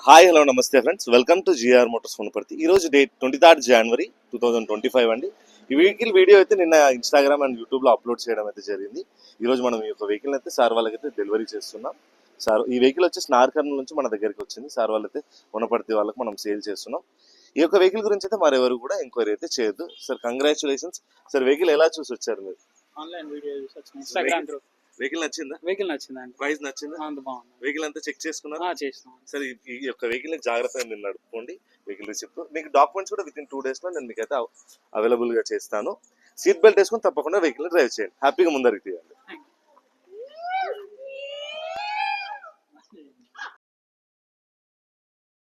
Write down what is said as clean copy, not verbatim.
Hi hello namaste friends, welcome to GR Motors Wanaparthy. ఈరోజు date 23 జనవరి 2025 అండి. ఈ వెహికల్ వీడియో అయితే నిన్న ఇన్స్టాగ్రామ్ అండ్ యూట్యూబ్లో అప్లోడ్ చేయడం అయితే జరిగింది. ఈరోజు మనం ఈ యొక్క వెహికల్ అయితే సార్ వాళ్ళకైతే డెలివరీ చేస్తున్నాం. సార్ ఈ వెహికల్ వచ్చేసి నార్కర్నూల్ నుంచి మన దగ్గరికి వచ్చింది. సార్ వాళ్ళైతే వనపర్తి వాళ్ళకి మనం సేల్ చేస్తున్నాం. ఈ యొక్క వెహికల్ గురించి అయితే మరెవరు కూడా ఎంక్వైరీ అయితే చేయొద్దు. Sir congratulations. సార్ వెహికల్ ఎలా చూసి వచ్చారు మీరు? ఆన్లైన్ వీడియో చూసి వచ్చిన ఇన్‌స్టాగ్రామ్ త్రూ. వెహికల్ నచ్చిందా? వెహికల్ నచ్చిందండి. ప్రైస్ నచ్చిందా? అంత బాగుంది. వెహికల్ అంతా చెక్ చేసుకున్నారా? చేసినాం. సరే, ఈ యొక్క వెహికల్ జాగ్రత్తగా మీరు నడుపుకోండి. వెహికల్ రిసిప్ట్, మీకు డాక్యుమెంట్స్ కూడా విత్ ఇన్ 2 days లో నేను మీకైతే అవైలబుల్గా చేస్తాను. సీట్ బెల్ట్ వేసుకొని తప్పకుండా వెహికల్ డ్రైవ్ చేయండి. హ్యాపీగా ముందరికి తీయండి.